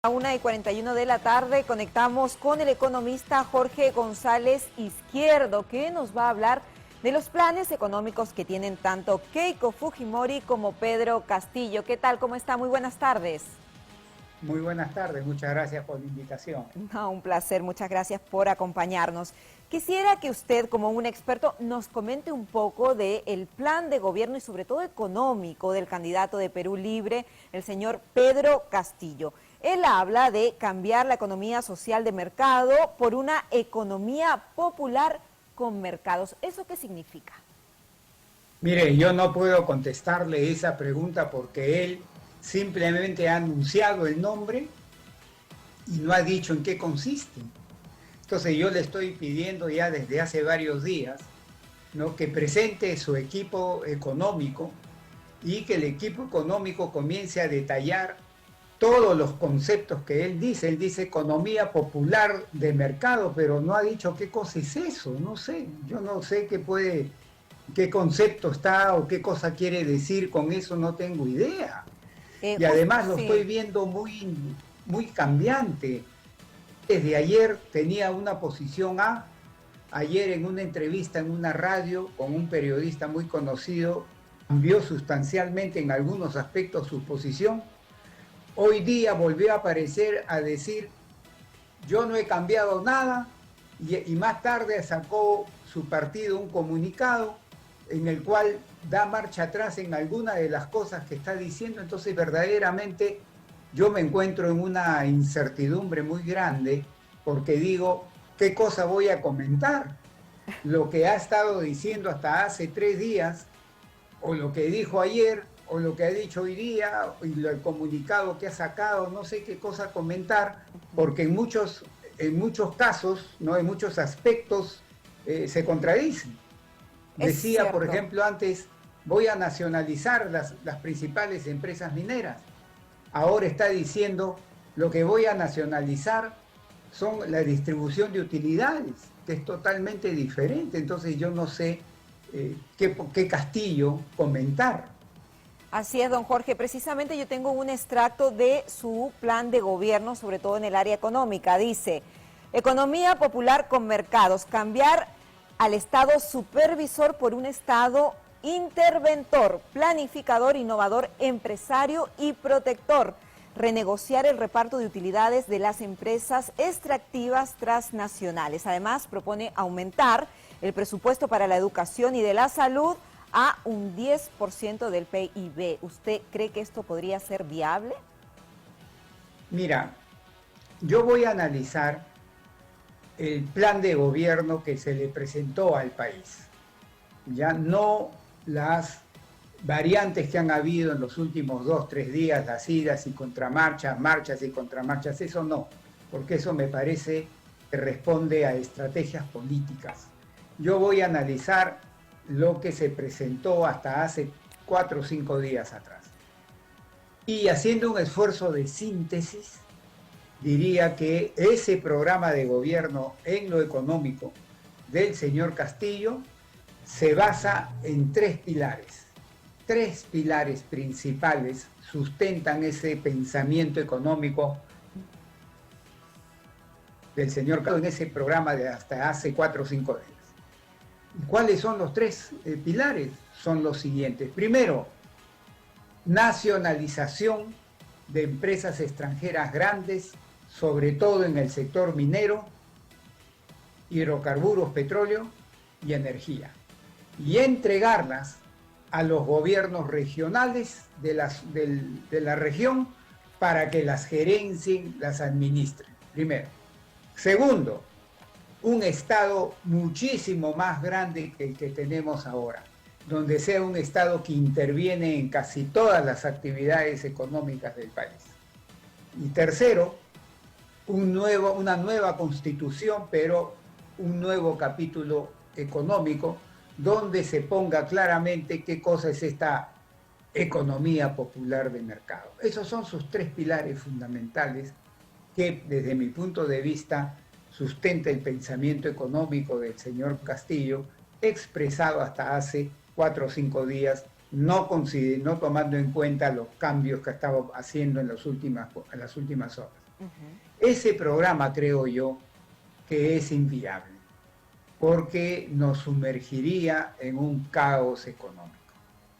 A 1:41 de la tarde conectamos con el economista Jorge González Izquierdo, que nos va a hablar de los planes económicos que tienen tanto Keiko Fujimori como Pedro Castillo. ¿Qué tal? ¿Cómo está? Muy buenas tardes. Muy buenas tardes, muchas gracias por la invitación. No, un placer, muchas gracias por acompañarnos. Quisiera que usted, como un experto, nos comente un poco del plan de gobierno y sobre todo económico del candidato de Perú Libre, el señor Pedro Castillo. Él habla de cambiar la economía social de mercado por una economía popular con mercados. ¿Eso qué significa? Mire, yo no puedo contestarle esa pregunta porque él simplemente ha anunciado el nombre y no ha dicho en qué consiste. Entonces yo le estoy pidiendo ya desde hace varios días, ¿no?, que presente su equipo económico y que el equipo económico comience a detallar todos los conceptos que él dice. Él dice economía popular de mercado, pero no ha dicho qué cosa es eso. No sé, yo no sé qué concepto está o qué cosa quiere decir con eso, no tengo idea. Y además lo estoy Sí. viendo muy cambiante. Desde ayer tenía una posición A, ayer en una entrevista en una radio con un periodista muy conocido, cambió sustancialmente en algunos aspectos su posición. Hoy día volvió a aparecer a decir, yo no he cambiado nada, y más tarde sacó su partido un comunicado en el cual da marcha atrás en alguna de las cosas que está diciendo. Entonces verdaderamente yo me encuentro en una incertidumbre muy grande porque digo, ¿qué cosa voy a comentar? Lo que ha estado diciendo hasta hace 3 días, o lo que dijo ayer, o lo que ha dicho hoy día, y el comunicado que ha sacado, no sé qué cosa comentar, porque en muchos casos, ¿no?, en muchos aspectos se contradicen. Es Decía, por cierto. ejemplo, antes, voy a nacionalizar las principales empresas mineras. Ahora está diciendo, lo que voy a nacionalizar son la distribución de utilidades, que es totalmente diferente. Entonces yo no sé qué Castillo comentar. Así es, don Jorge. Precisamente yo tengo un extracto de su plan de gobierno, sobre todo en el área económica. Dice, economía popular con mercados, cambiar al Estado supervisor por un Estado interventor, planificador, innovador, empresario y protector. Renegociar el reparto de utilidades de las empresas extractivas transnacionales. Además, propone aumentar el presupuesto para la educación y de la salud a un 10% del PIB. ¿Usted cree que esto podría ser viable? Mira, yo voy a analizar el plan de gobierno que se le presentó al país. Ya no las variantes que han habido en los últimos 2, 3 días, las idas y contramarchas, marchas y contramarchas, eso no, porque eso me parece que responde a estrategias políticas. Yo voy a analizar lo que se presentó hasta hace 4 o 5 días atrás. Y haciendo un esfuerzo de síntesis, diría que ese programa de gobierno en lo económico del señor Castillo se basa en 3 pilares. 3 pilares principales sustentan ese pensamiento económico del señor Castillo en ese programa de hasta hace 4 o 5 días. ¿Y cuáles son los 3 pilares? Son los siguientes. Primero, nacionalización de empresas extranjeras grandes, sobre todo en el sector minero, hidrocarburos, petróleo y energía, y entregarlas a los gobiernos regionales de la región para que las gerencien, las administren, primero. Segundo, un Estado muchísimo más grande que el que tenemos ahora, donde sea un Estado que interviene en casi todas las actividades económicas del país. Y tercero, una nueva constitución, pero un nuevo capítulo económico, donde se ponga claramente qué cosa es esta economía popular de mercado. Esos son sus 3 pilares fundamentales que, desde mi punto de vista, sustenta el pensamiento económico del señor Castillo, expresado hasta hace 4 o 5 días, no tomando en cuenta los cambios que ha estado haciendo en las últimas horas. Ese programa, creo yo, que es inviable, porque nos sumergiría en un caos económico.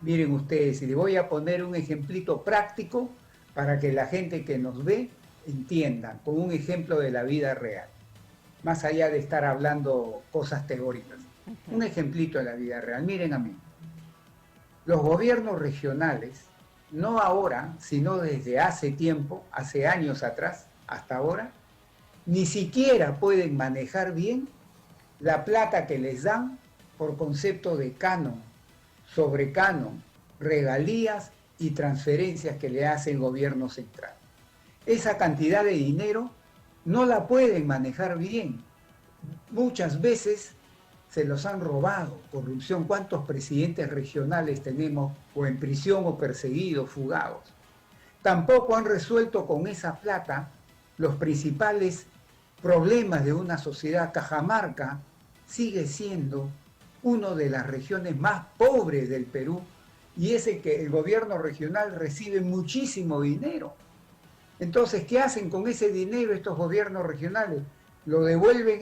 Miren ustedes, y les voy a poner un ejemplito práctico para que la gente que nos ve entienda, con un ejemplo de la vida real, más allá de estar hablando cosas teóricas. Un ejemplito de la vida real. Miren a mí, los gobiernos regionales, no ahora, sino desde hace tiempo, hace años atrás, hasta ahora, ni siquiera pueden manejar bien la plata que les dan por concepto de canon, sobrecanon, regalías y transferencias que le hace el gobierno central. Esa cantidad de dinero no la pueden manejar bien. Muchas veces se los han robado, corrupción. ¿Cuántos presidentes regionales tenemos o en prisión o perseguidos, fugados? Tampoco han resuelto con esa plata los principales problemas de una sociedad. Cajamarca sigue siendo una de las regiones más pobres del Perú y es el que el gobierno regional recibe muchísimo dinero. Entonces, ¿qué hacen con ese dinero estos gobiernos regionales? Lo devuelven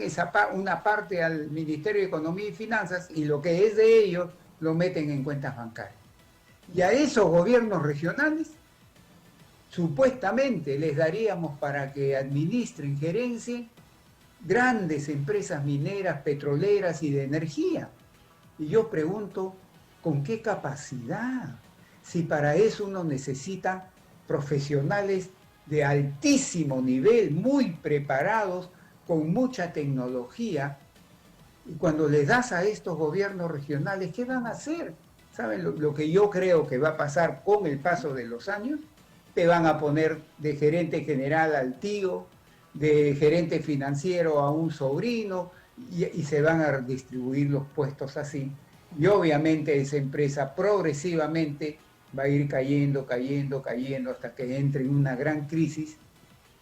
una parte al Ministerio de Economía y Finanzas y lo que es de ellos lo meten en cuentas bancarias. Y a esos gobiernos regionales supuestamente les daríamos para que administren, gerencien grandes empresas mineras, petroleras y de energía. Y yo pregunto, ¿con qué capacidad? Si para eso uno necesita profesionales de altísimo nivel, muy preparados, con mucha tecnología, y cuando les das a estos gobiernos regionales, ¿qué van a hacer? ¿Saben lo que yo creo que va a pasar con el paso de los años? Te van a poner de gerente general al tío, de gerente financiero a un sobrino, y se van a distribuir los puestos así. Y obviamente esa empresa progresivamente va a ir cayendo, hasta que entre en una gran crisis.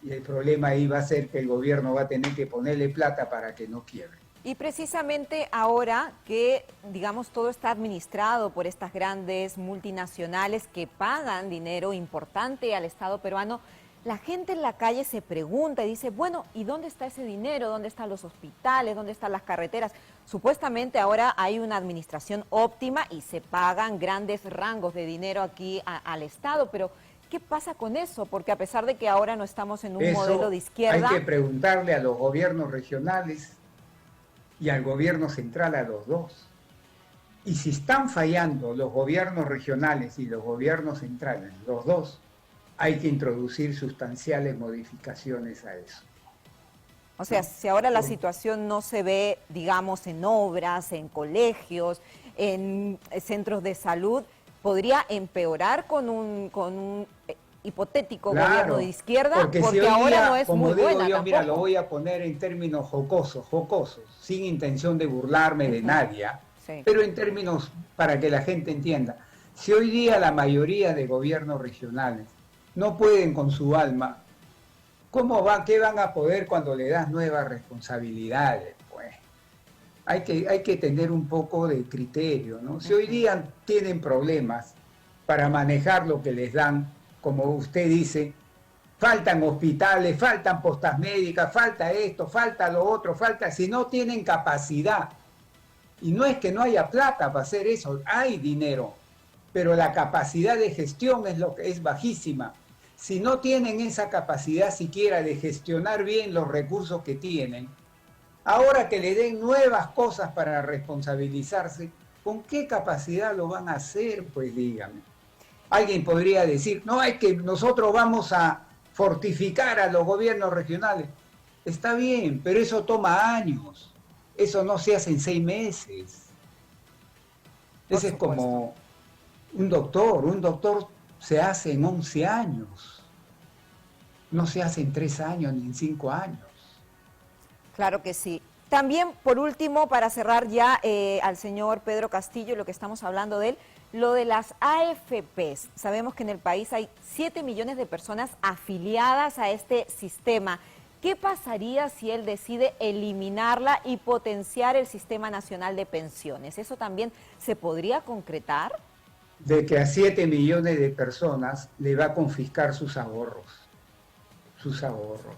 Y el problema ahí va a ser que el gobierno va a tener que ponerle plata para que no quiebre. Y precisamente ahora que, digamos, todo está administrado por estas grandes multinacionales que pagan dinero importante al Estado peruano, la gente en la calle se pregunta y dice, bueno, ¿y dónde está ese dinero? ¿Dónde están los hospitales? ¿Dónde están las carreteras? Supuestamente ahora hay una administración óptima y se pagan grandes rangos de dinero aquí al Estado, pero ¿qué pasa con eso? Porque a pesar de que ahora no estamos en un modelo de izquierda... Hay que preguntarle a los gobiernos regionales y al gobierno central, a los dos. Y si están fallando los gobiernos regionales y los gobiernos centrales, los dos, hay que introducir sustanciales modificaciones a eso. O sea, si ahora la situación no se ve, digamos, en obras, en colegios, en centros de salud, podría empeorar con un hipotético gobierno de izquierda, porque si ahora día, no es como muy digo buena yo, tampoco. mira, lo voy a poner en términos jocosos, sin intención de burlarme de nadie, sí, pero en términos para que la gente entienda. Si hoy día la mayoría de gobiernos regionales no pueden con su alma, ¿qué van a poder cuando le das nuevas responsabilidades? Pues hay que tener un poco de criterio, ¿no? Si hoy día tienen problemas para manejar lo que les dan, como usted dice, faltan hospitales, faltan postas médicas, falta esto, falta lo otro, si no tienen capacidad, y no es que no haya plata para hacer eso, hay dinero, pero la capacidad de gestión es bajísima. Si no tienen esa capacidad siquiera de gestionar bien los recursos que tienen, ahora que le den nuevas cosas para responsabilizarse, ¿con qué capacidad lo van a hacer? Pues dígame. Alguien podría decir, no, es que nosotros vamos a fortificar a los gobiernos regionales. Está bien, pero eso toma años. Eso no se hace en 6 meses. Ese es como un doctor se hace en 11 años. No se hace en 3 años ni en 5 años. Claro que sí. También, por último, para cerrar ya al señor Pedro Castillo, lo que estamos hablando de él, lo de las AFPs. Sabemos que en el país hay 7 millones de personas afiliadas a este sistema. ¿Qué pasaría si él decide eliminarla y potenciar el Sistema Nacional de Pensiones? ¿Eso también se podría concretar? De que a 7 millones de personas le va a confiscar sus ahorros. sus ahorros.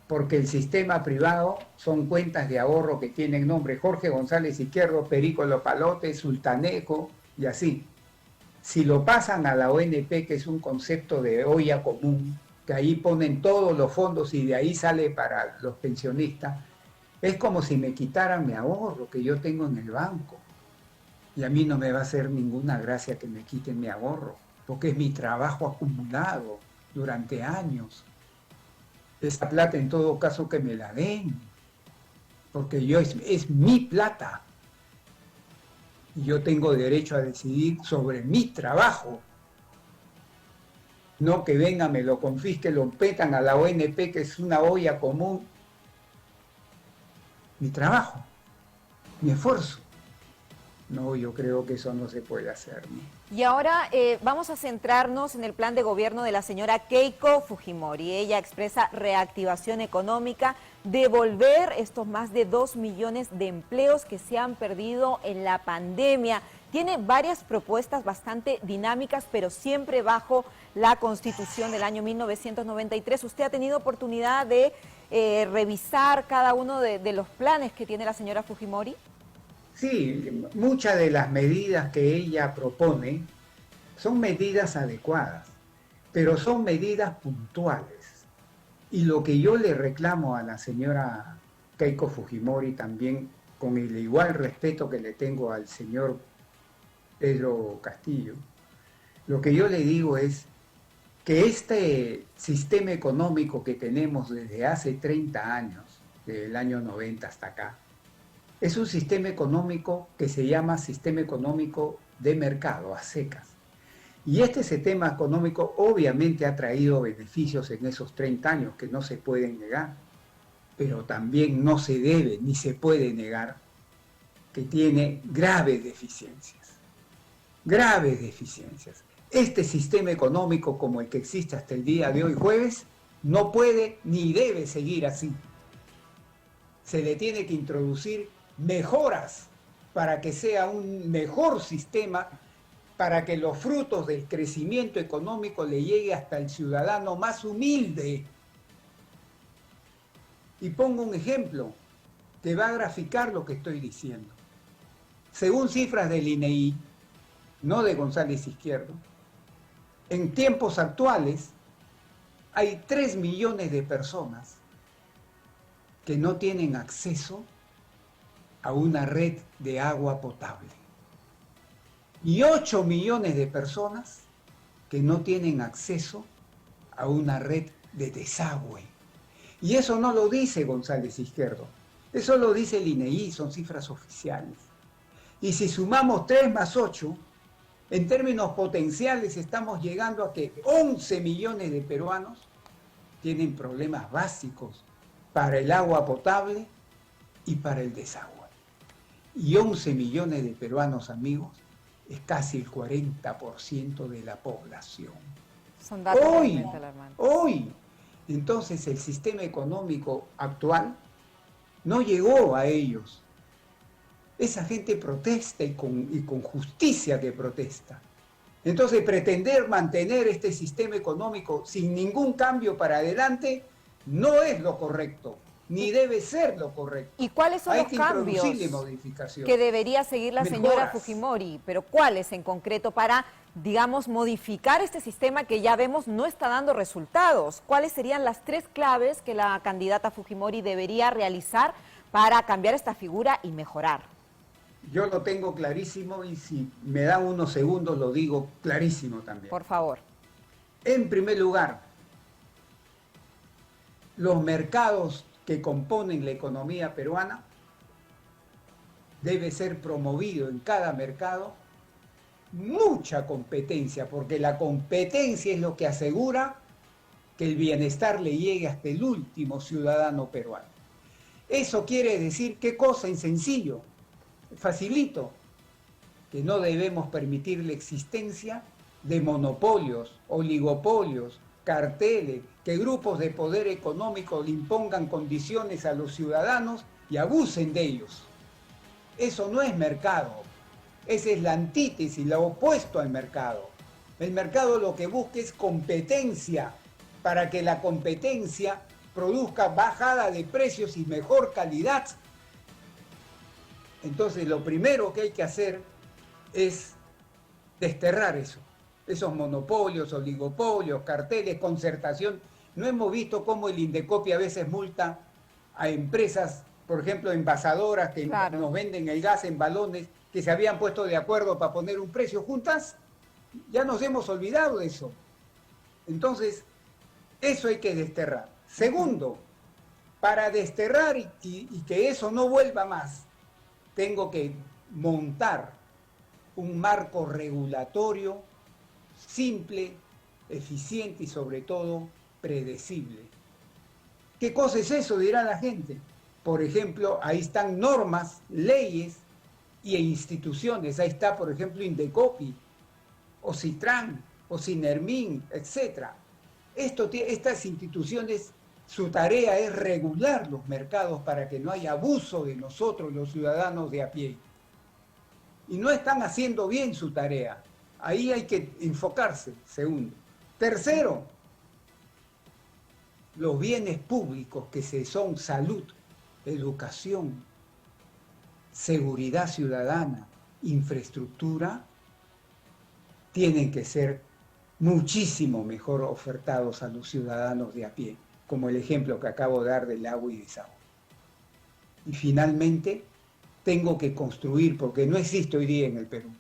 Porque el sistema privado son cuentas de ahorro que tienen nombre Jorge González Izquierdo, Perico Lopalote, Sultanejo y así. Si lo pasan a la ONP, que es un concepto de olla común, que ahí ponen todos los fondos y de ahí sale para los pensionistas, es como si me quitaran mi ahorro que yo tengo en el banco. Y a mí no me va a hacer ninguna gracia que me quiten mi ahorro, porque es mi trabajo acumulado durante años. Esa plata en todo caso que me la den, porque es mi plata. Y yo tengo derecho a decidir sobre mi trabajo. No que venga, me lo confisque, lo petan a la ONP, que es una olla común. Mi trabajo, mi esfuerzo. No, yo creo que eso no se puede hacer, ¿no? Y ahora vamos a centrarnos en el plan de gobierno de la señora Keiko Fujimori. Ella expresa reactivación económica, devolver estos más de 2 millones de empleos que se han perdido en la pandemia. Tiene varias propuestas bastante dinámicas, pero siempre bajo la Constitución del año 1993. ¿Usted ha tenido oportunidad de revisar cada uno de los planes que tiene la señora Fujimori? Sí, muchas de las medidas que ella propone son medidas adecuadas, pero son medidas puntuales. Y lo que yo le reclamo a la señora Keiko Fujimori también, con el igual respeto que le tengo al señor Pedro Castillo, lo que yo le digo es que este sistema económico que tenemos desde hace 30 años, desde el año 90 hasta acá, es un sistema económico que se llama sistema económico de mercado, a secas. Y este sistema económico obviamente ha traído beneficios en esos 30 años que no se pueden negar, pero también no se debe ni se puede negar que tiene graves deficiencias. Graves deficiencias. Este sistema económico como el que existe hasta el día de hoy, jueves, no puede ni debe seguir así. Se le tiene que introducir mejoras para que sea un mejor sistema, para que los frutos del crecimiento económico le llegue hasta el ciudadano más humilde. Y pongo un ejemplo que va a graficar lo que estoy diciendo. Según cifras del INEI, no de González Izquierdo, en tiempos actuales hay 3 millones de personas que no tienen acceso a una red de agua potable. Y 8 millones de personas que no tienen acceso a una red de desagüe. Y eso no lo dice González Izquierdo, eso lo dice el INEI, son cifras oficiales. Y si sumamos 3 más 8, en términos potenciales estamos llegando a que 11 millones de peruanos tienen problemas básicos para el agua potable y para el desagüe. Y 11 millones de peruanos, amigos, es casi el 40% de la población. Son datos realmente alarmantes. Hoy, entonces el sistema económico actual no llegó a ellos. Esa gente protesta y con justicia que protesta. Entonces pretender mantener este sistema económico sin ningún cambio para adelante no es lo correcto. Ni debe ser lo correcto. ¿Y cuáles son los cambios que debería seguir la señora Fujimori? Pero ¿cuáles en concreto para, digamos, modificar este sistema que ya vemos no está dando resultados? ¿Cuáles serían las 3 claves que la candidata Fujimori debería realizar para cambiar esta figura y mejorar? Yo lo tengo clarísimo y si me dan unos segundos lo digo clarísimo también. Por favor. En primer lugar, los mercados que componen la economía peruana debe ser promovido en cada mercado mucha competencia, porque la competencia es lo que asegura que el bienestar le llegue hasta el último ciudadano peruano. Eso quiere decir, ¿qué cosa? En sencillo, facilito, que no debemos permitir la existencia de monopolios, oligopolios, carteles, que grupos de poder económico le impongan condiciones a los ciudadanos y abusen de ellos. Eso no es mercado, esa es la antítesis, lo opuesto al mercado. El mercado lo que busca es competencia para que la competencia produzca bajada de precios y mejor calidad. Entonces, lo primero que hay que hacer es desterrar eso, esos monopolios, oligopolios, carteles, concertación. No hemos visto cómo el Indecopi a veces multa a empresas, por ejemplo, envasadoras que nos venden el gas en balones, que se habían puesto de acuerdo para poner un precio juntas. Ya nos hemos olvidado de eso. Entonces, eso hay que desterrar. Segundo, para desterrar y que eso no vuelva más, tengo que montar un marco regulatorio simple, eficiente y sobre todo predecible. ¿Qué cosa es eso? Dirá la gente. Por ejemplo, ahí están normas, leyes e instituciones. Ahí está, por ejemplo, Indecopi, o Citran, o Sinermin, etc. Estas instituciones, su tarea es regular los mercados para que no haya abuso de nosotros, los ciudadanos de a pie. Y no están haciendo bien su tarea. Ahí hay que enfocarse, segundo. Tercero, los bienes públicos que son salud, educación, seguridad ciudadana, infraestructura, tienen que ser muchísimo mejor ofertados a los ciudadanos de a pie, como el ejemplo que acabo de dar del agua y desagüe. Y finalmente, tengo que construir, porque no existe hoy día en el Perú,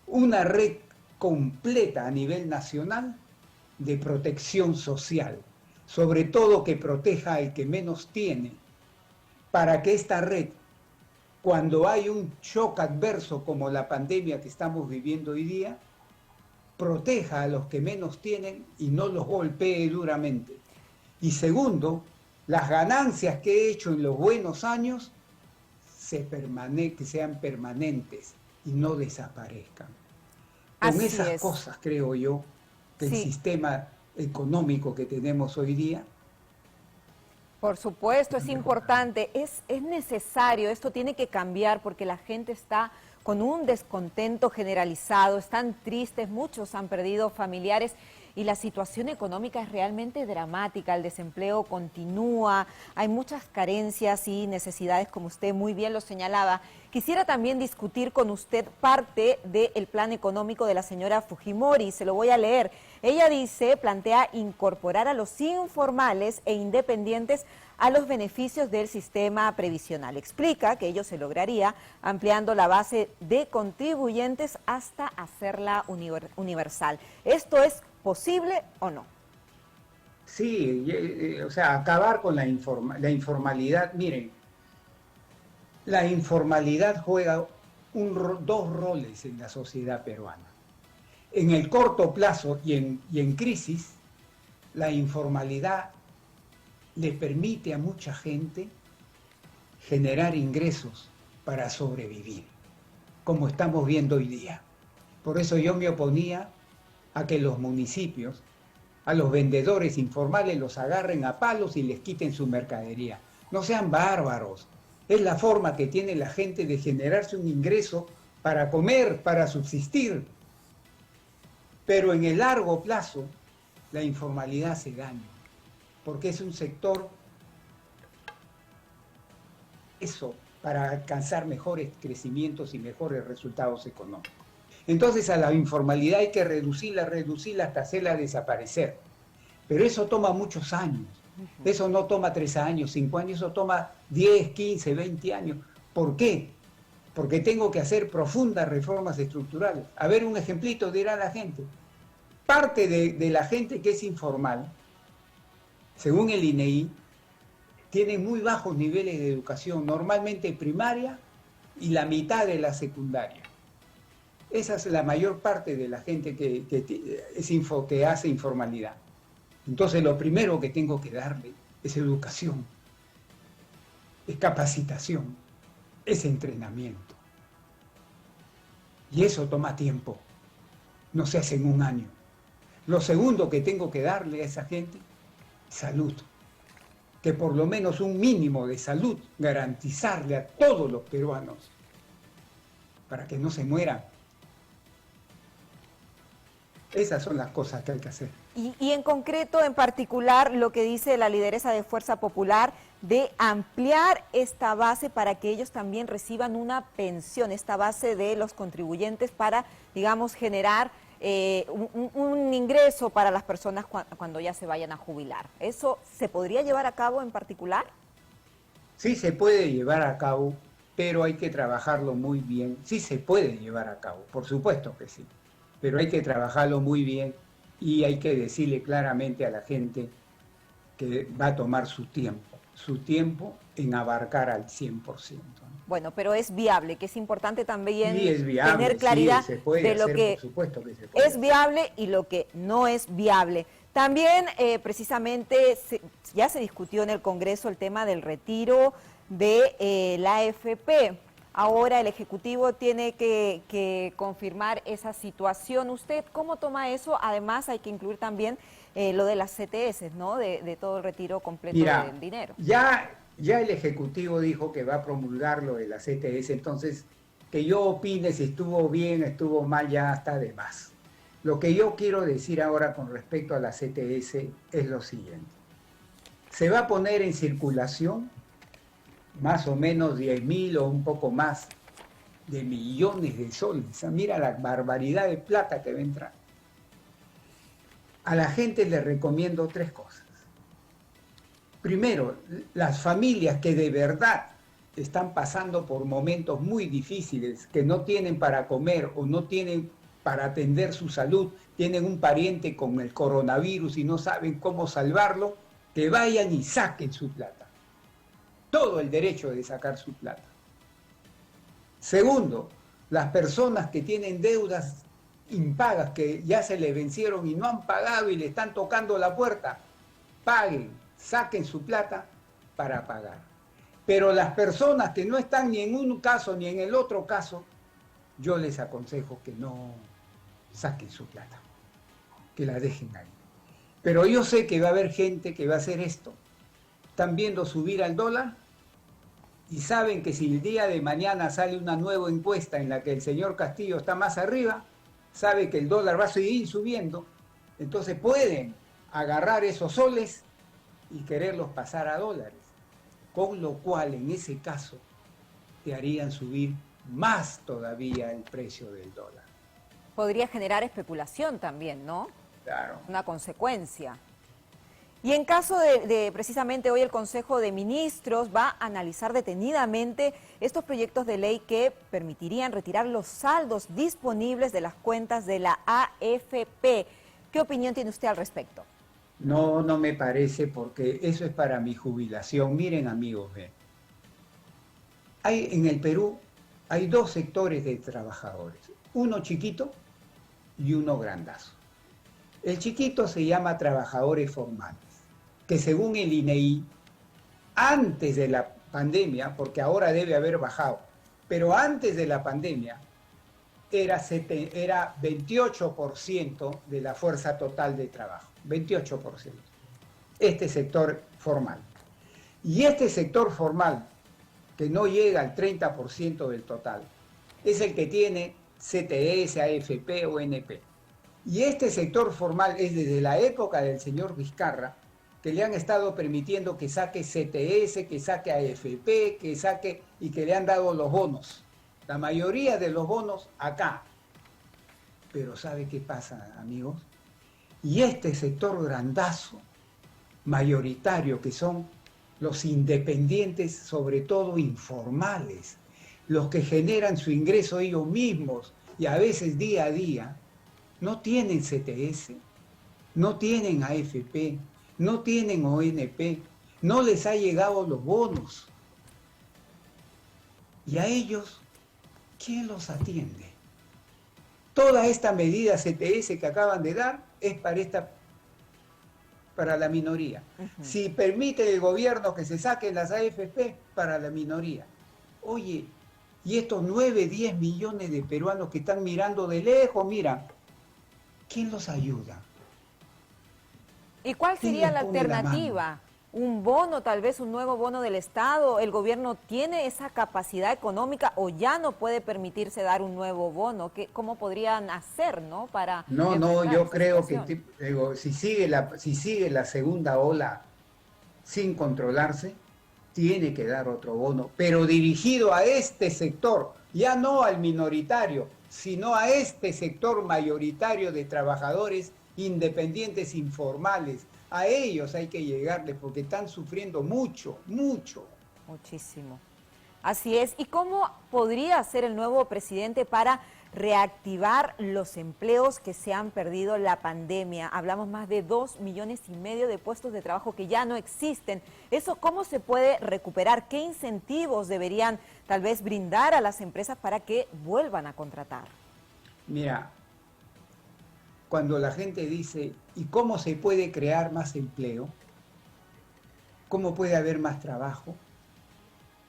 una red completa a nivel nacional de protección social, sobre todo que proteja al que menos tiene, para que esta red, cuando hay un shock adverso como la pandemia que estamos viviendo hoy día, proteja a los que menos tienen y no los golpee duramente. Y segundo, las ganancias que he hecho en los buenos años que sean permanentes y no desaparezcan. Con esas cosas, creo yo, que el sistema económico que tenemos hoy día. Por supuesto, es importante, es necesario, esto tiene que cambiar porque la gente está con un descontento generalizado, están tristes, muchos han perdido familiares y la situación económica es realmente dramática, el desempleo continúa, hay muchas carencias y necesidades, como usted muy bien lo señalaba. Quisiera también discutir con usted parte del plan económico de la señora Fujimori, se lo voy a leer. Ella plantea incorporar a los informales e independientes a los beneficios del sistema previsional. Explica que ello se lograría ampliando la base de contribuyentes hasta hacerla universal. ¿Esto es posible o no? Sí, o sea, acabar con la informalidad. Miren, la informalidad juega dos roles en la sociedad peruana. En el corto plazo y en crisis, la informalidad le permite a mucha gente generar ingresos para sobrevivir, como estamos viendo hoy día. Por eso yo me oponía a que los municipios, a los vendedores informales los agarren a palos y les quiten su mercadería. No sean bárbaros. Es la forma que tiene la gente de generarse un ingreso para comer, para subsistir. Pero en el largo plazo, la informalidad se daña, porque es un sector para alcanzar mejores crecimientos y mejores resultados económicos. Entonces a la informalidad hay que reducirla hasta hacerla desaparecer. Pero eso toma muchos años. Eso no toma 3 años, 5 años, eso toma 10, 15, 20 años. ¿Por qué? Porque tengo que hacer profundas reformas estructurales. A ver, un ejemplito dirá la gente. Parte de la gente que es informal, según el INEI, tiene muy bajos niveles de educación, normalmente primaria y la mitad de la secundaria. Esa es la mayor parte de la gente que hace informalidad. Entonces lo primero que tengo que darle es educación, es capacitación, es entrenamiento. Y eso toma tiempo, no se hace en un año. Lo segundo que tengo que darle a esa gente, salud. Que por lo menos un mínimo de salud garantizarle a todos los peruanos para que no se mueran. Esas son las cosas que hay que hacer. Y en concreto, en particular, lo que dice la lideresa de Fuerza Popular de ampliar esta base para que ellos también reciban una pensión, esta base de los contribuyentes para, digamos, generar un ingreso para las personas cuando ya se vayan a jubilar. ¿Eso se podría llevar a cabo en particular? Sí se puede llevar a cabo, pero hay que trabajarlo muy bien. Sí se puede llevar a cabo, por supuesto que sí, pero hay que trabajarlo muy bien y hay que decirle claramente a la gente que va a tomar su tiempo en abarcar al 100%. ¿No? Bueno, pero es viable, que es importante también sí, es viable, tener claridad sí, se puede de lo hacer, que por supuesto que se puede es viable y lo que no es viable. También precisamente ya se discutió en el Congreso el tema del retiro de la AFP. Ahora el Ejecutivo tiene que confirmar esa situación. ¿Usted cómo toma eso? Además hay que incluir también lo de las CTS, ¿no? De todo el retiro completo del dinero. Ya el Ejecutivo dijo que va a promulgar lo de la CTS, entonces que yo opine si estuvo bien, estuvo mal, ya está de más. Lo que yo quiero decir ahora con respecto a la CTS es lo siguiente. Se va a poner en circulación más o menos 10.000 o un poco más de millones de soles. Mira la barbaridad de plata que va a entrar. A la gente le recomiendo 3 cosas. Primero, las familias que de verdad están pasando por momentos muy difíciles, que no tienen para comer o no tienen para atender su salud, tienen un pariente con el coronavirus y no saben cómo salvarlo, que vayan y saquen su plata. Todo el derecho de sacar su plata. Segundo, las personas que tienen deudas impagas, que ya se les vencieron y no han pagado y le están tocando la puerta, paguen, saquen su plata para pagar. Pero las personas que no están ni en un caso ni en el otro caso, yo les aconsejo que no saquen su plata, que la dejen ahí. Pero yo sé que va a haber gente que va a hacer esto. Están viendo subir al dólar y saben que si el día de mañana sale una nueva encuesta en la que el señor Castillo está más arriba, sabe que el dólar va a seguir subiendo, entonces pueden agarrar esos soles y quererlos pasar a dólares, con lo cual en ese caso te harían subir más todavía el precio del dólar. Podría generar especulación también, ¿no? Claro. Una consecuencia. Y en caso de precisamente hoy el Consejo de Ministros va a analizar detenidamente estos proyectos de ley que permitirían retirar los saldos disponibles de las cuentas de la AFP. ¿Qué opinión tiene usted al respecto? No, no me parece, porque eso es para mi jubilación. Miren, amigos, en el Perú hay 2 sectores de trabajadores, uno chiquito y uno grandazo. El chiquito se llama trabajadores formales, que según el INEI, antes de la pandemia, porque ahora debe haber bajado, pero antes de la pandemia era 28% de la fuerza total de trabajo, 28%. Este sector formal. Y este sector formal, que no llega al 30% del total, es el que tiene CTS, AFP o NP. Y este sector formal es desde la época del señor Vizcarra, que le han estado permitiendo que saque CTS, que saque AFP, que saque y que le han dado los bonos. La mayoría de los bonos acá. Pero ¿sabe qué pasa, amigos? Y este sector grandazo, mayoritario, que son los independientes, sobre todo informales, los que generan su ingreso ellos mismos y a veces día a día, no tienen CTS, no tienen AFP, no tienen ONP, no les ha llegado los bonos. Y a ellos, ¿quién los atiende? Toda esta medida CTS que acaban de dar es para la minoría. Si permite el gobierno que se saquen las AFP, para la minoría. Oye, y estos 9, 10 millones de peruanos que están mirando de lejos, mira, ¿quién los ayuda? ¿Y cuál sería la alternativa? un bono, tal vez un nuevo bono del Estado? ¿El gobierno tiene esa capacidad económica o ya no puede permitirse dar un nuevo bono? ¿Cómo podrían hacer, no, para No, enfrentar yo esa creo que situación? digo, si sigue la segunda ola sin controlarse, tiene que dar otro bono, pero dirigido a este sector, ya no al minoritario, sino a este sector mayoritario de trabajadores independientes informales. A ellos hay que llegarles porque están sufriendo mucho, mucho. Muchísimo. Así es. ¿Y cómo podría hacer el nuevo presidente para reactivar los empleos que se han perdido en la pandemia? Hablamos más de 2,5 millones de puestos de trabajo que ya no existen. ¿Eso cómo se puede recuperar? ¿Qué incentivos deberían tal vez brindar a las empresas para que vuelvan a contratar? Mira, cuando la gente dice, ¿y cómo se puede crear más empleo? ¿Cómo puede haber más trabajo?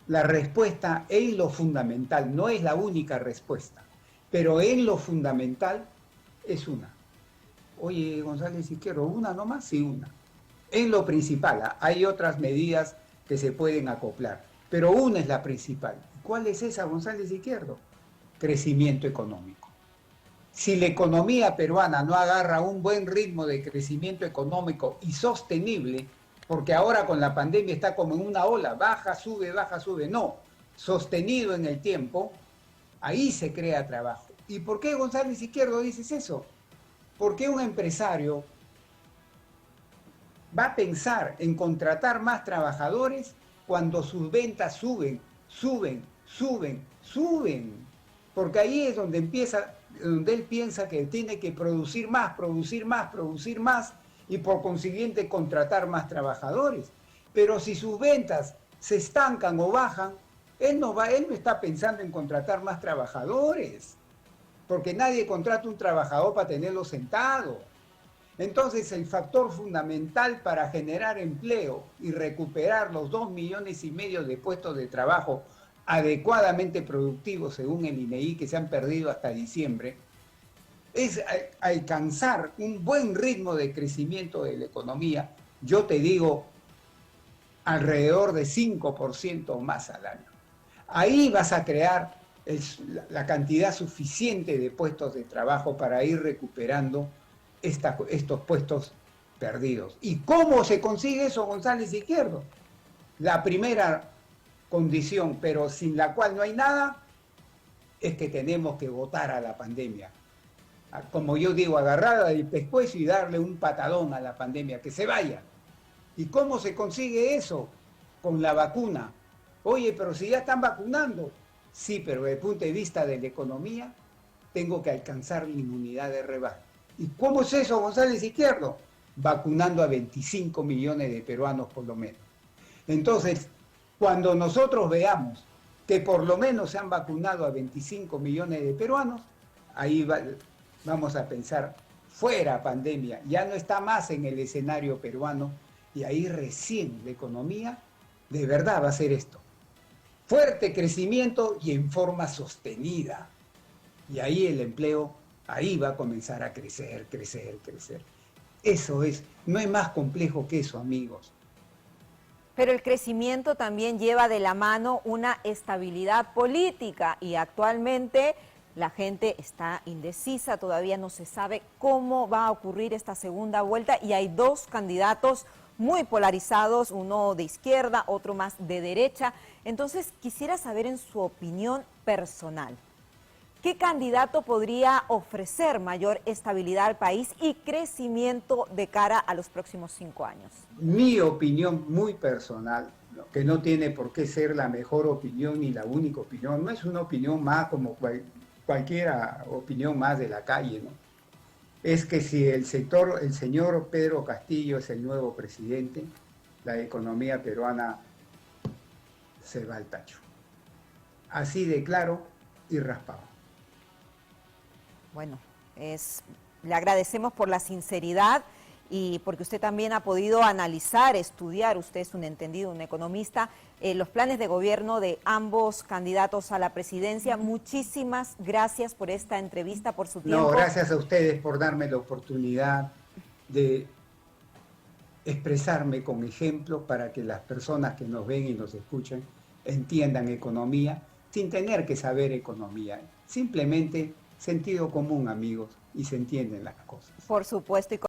La respuesta en lo fundamental, no es la única respuesta, pero en lo fundamental es una. Oye, González Izquierdo, ¿una nomás? Sí, una. En lo principal, hay otras medidas que se pueden acoplar, pero una es la principal. ¿Cuál es esa, González Izquierdo? Crecimiento económico. Si la economía peruana no agarra un buen ritmo de crecimiento económico y sostenible, porque ahora con la pandemia está como en una ola, baja, sube, no, sostenido en el tiempo, ahí se crea trabajo. ¿Y por qué, González Izquierdo, dices eso? Porque un empresario va a pensar en contratar más trabajadores cuando sus ventas suben. Porque ahí es donde donde él piensa que tiene que producir más y por consiguiente contratar más trabajadores. Pero si sus ventas se estancan o bajan, él no está pensando en contratar más trabajadores, porque nadie contrata un trabajador para tenerlo sentado. Entonces, el factor fundamental para generar empleo y recuperar los 2,5 millones de puestos de trabajo adecuadamente productivos, según el INEI, que se han perdido hasta diciembre, es alcanzar un buen ritmo de crecimiento de la economía. Yo te digo, alrededor de 5% más al año. Ahí vas a crear la cantidad suficiente de puestos de trabajo para ir recuperando estos puestos perdidos. ¿Y cómo se consigue eso, González Izquierdo? La primera condición, pero sin la cual no hay nada, es que tenemos que votar a la pandemia. Como yo digo, agarrarla del pescuezo y darle un patadón a la pandemia, que se vaya. ¿Y cómo se consigue eso? Con la vacuna. Oye, pero si ya están vacunando. Sí, pero desde el punto de vista de la economía, tengo que alcanzar la inmunidad de rebaño. ¿Y cómo es eso, González Izquierdo? Vacunando a 25 millones de peruanos por lo menos. Entonces, cuando nosotros veamos que por lo menos se han vacunado a 25 millones de peruanos, ahí vamos a pensar, fuera pandemia, ya no está más en el escenario peruano, y ahí recién la economía de verdad va a ser esto. Fuerte crecimiento y en forma sostenida. Y ahí el empleo, ahí va a comenzar a crecer. Eso es, no es más complejo que eso, amigos. Pero el crecimiento también lleva de la mano una estabilidad política y actualmente la gente está indecisa, todavía no se sabe cómo va a ocurrir esta segunda vuelta y hay dos candidatos muy polarizados, uno de izquierda, otro más de derecha. Entonces quisiera saber en su opinión personal, ¿qué candidato podría ofrecer mayor estabilidad al país y crecimiento de cara a los próximos 5 años? Mi opinión muy personal, que no tiene por qué ser la mejor opinión ni la única opinión, no es una opinión más como cualquier opinión más de la calle, ¿no? Es que si el señor Pedro Castillo es el nuevo presidente, la economía peruana se va al tacho. Así de claro y raspado. Bueno, le agradecemos por la sinceridad y porque usted también ha podido analizar, estudiar, usted es un entendido, un economista, los planes de gobierno de ambos candidatos a la presidencia. Muchísimas gracias por esta entrevista, por su tiempo. No, gracias a ustedes por darme la oportunidad de expresarme con ejemplos para que las personas que nos ven y nos escuchan entiendan economía sin tener que saber economía. Simplemente sentido común, amigos, y se entienden las cosas. Por supuesto.